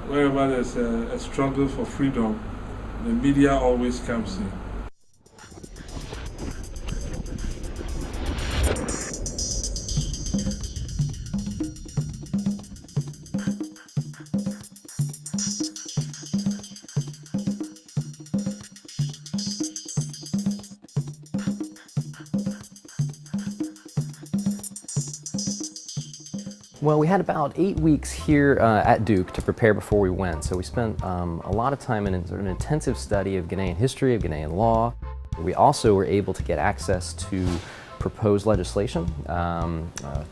Wherever there's a struggle for freedom, the media always comes in. Well, we had about 8 weeks here at Duke to prepare before we went, so we spent a lot of time in sort of an intensive study of Ghanaian history, of Ghanaian law. We also were able to get access to proposed legislation,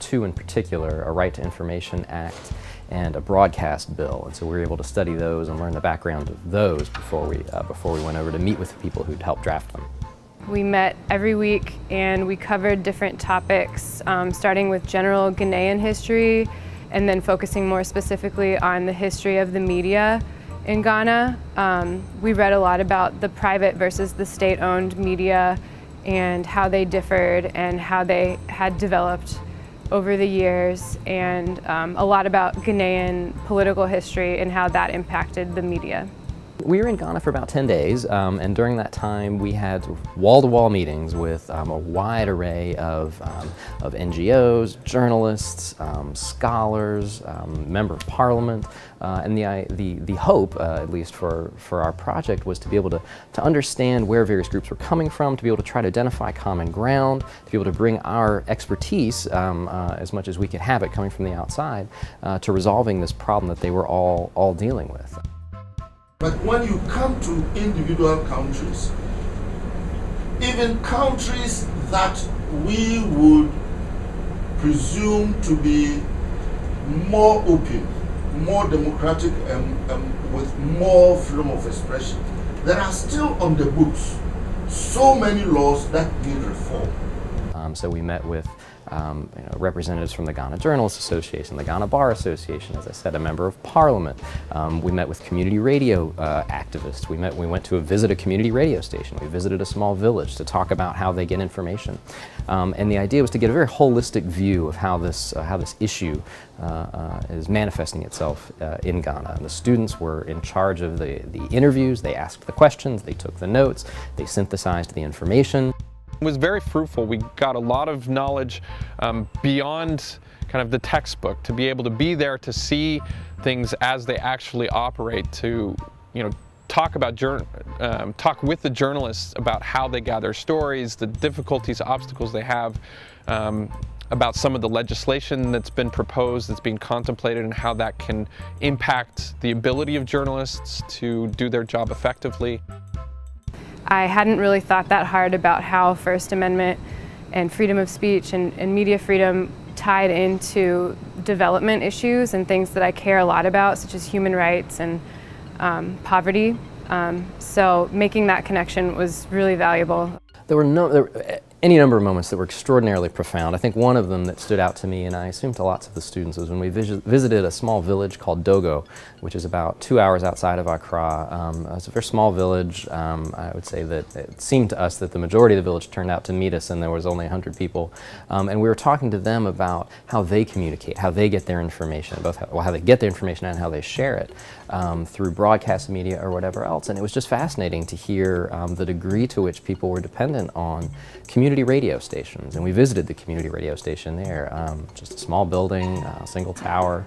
two in particular, a Right to Information Act and a broadcast bill, and so we were able to study those and learn the background of those before we went over to meet with the people who'd helped draft them. We met every week and we covered different topics, starting with general Ghanaian history and then focusing more specifically on the history of the media in Ghana. We read a lot about the private versus the state-owned media and how they differed and how they had developed over the years, and a lot about Ghanaian political history and how that impacted the media. We were in Ghana for about 10 days, and during that time we had wall-to-wall meetings with a wide array of NGOs, journalists, scholars, member of parliament, and the hope, at least for our project, was to be able to understand where various groups were coming from, to be able to try to identify common ground, to be able to bring our expertise, as much as we could have it coming from the outside, to resolving this problem that they were all dealing with. But when you come to individual countries, even countries that we would presume to be more open, more democratic, and with more freedom of expression, there are still on the books so many laws that need reform. So we met with representatives from the Ghana Journalists Association, the Ghana Bar Association, as I said, a member of parliament. We met with community radio activists. We went to visit a community radio station. We visited a small village to talk about how they get information. And the idea was to get a very holistic view of how this issue is manifesting itself in Ghana. And the students were in charge of the interviews. They asked the questions, they took the notes, they synthesized the information. It was very fruitful. We got a lot of knowledge beyond kind of the textbook, to be able to be there to see things as they actually operate, to talk with the journalists about how they gather stories, the difficulties, obstacles they have, about some of the legislation that's been proposed, that's being contemplated, and how that can impact the ability of journalists to do their job effectively. I hadn't really thought that hard about how First Amendment and freedom of speech and media freedom tied into development issues and things that I care a lot about, such as human rights and poverty. So making that connection was really valuable. There were any number of moments that were extraordinarily profound. I think one of them that stood out to me, and I assume to lots of the students, was when we visited a small village called Dogo, which is about 2 hours outside of Accra. It's a very small village. I would say that it seemed to us that the majority of the village turned out to meet us, and there was only 100 people. And we were talking to them about how they communicate, how they get their information, both how they get their information and how they share it through broadcast media or whatever else. And it was just fascinating to hear the degree to which people were dependent on community radio stations. And we visited the community radio station there, just a small building, a single tower,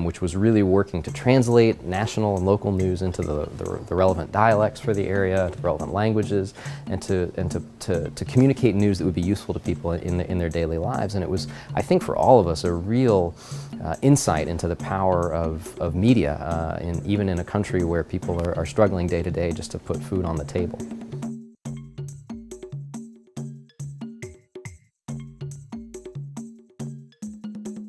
which was really working to translate national and local news into the relevant dialects for the area, the relevant languages, and to communicate news that would be useful to people in their daily lives. And it was, I think, for all of us, a real insight into the power of media, even in a country where people are struggling day to day just to put food on the table.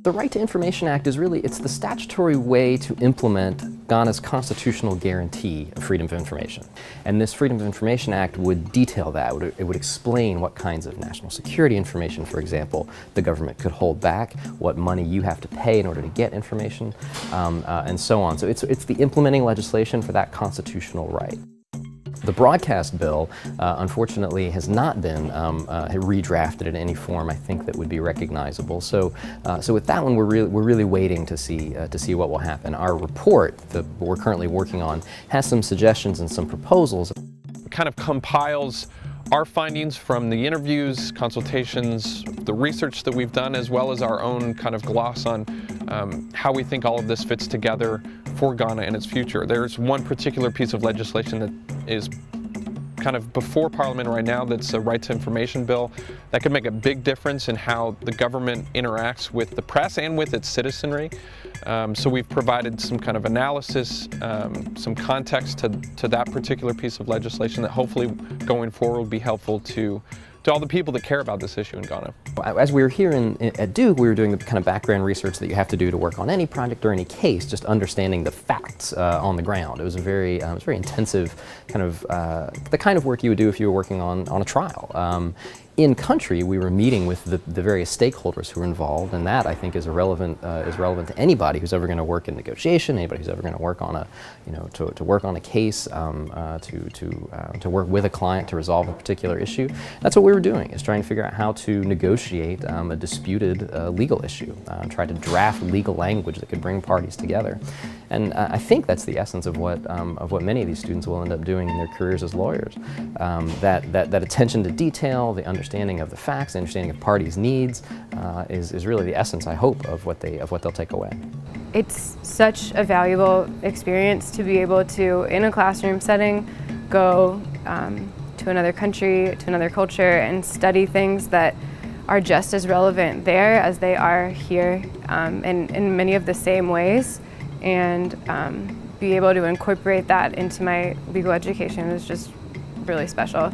The Right to Information Act is really, it's the statutory way to implement Ghana's constitutional guarantee of freedom of information. And this Freedom of Information Act would detail that. It would explain what kinds of national security information, for example, the government could hold back, what money you have to pay in order to get information, and so on. So it's the implementing legislation for that constitutional right. The broadcast bill, unfortunately, has not been redrafted in any form, I think, that would be recognizable. So with that one, we're really waiting to see what will happen. Our report that we're currently working on has some suggestions and some proposals. It kind of compiles our findings from the interviews, consultations, the research that we've done, as well as our own kind of gloss on how we think all of this fits together for Ghana and its future. There's one particular piece of legislation that is kind of before Parliament right now, that's a right to information bill that could make a big difference in how the government interacts with the press and with its citizenry. So we've provided some kind of analysis, some context to that particular piece of legislation that hopefully going forward will be helpful to all the people that care about this issue in Ghana. As we were here at Duke, we were doing the kind of background research that you have to do to work on any project or any case, just understanding the facts on the ground. It was a very intensive kind of, the kind of work you would do if you were working on a trial. In country, we were meeting with the various stakeholders who were involved, and that I think is relevant to anybody who's ever going to work in negotiation, anybody who's ever going to work on a, to work on a case, to work with a client to resolve a particular issue. That's what we were doing, is trying to figure out how to negotiate a disputed legal issue, try to draft legal language that could bring parties together. And I think that's the essence of what many of these students will end up doing in their careers as lawyers. That attention to detail, the understanding of the facts, the understanding of parties' needs, is really the essence, I hope, of what they'll take away. It's such a valuable experience to be able to, in a classroom setting, go to another country, to another culture, and study things that are just as relevant there as they are here, in many of the same ways. And be able to incorporate that into my legal education is just really special.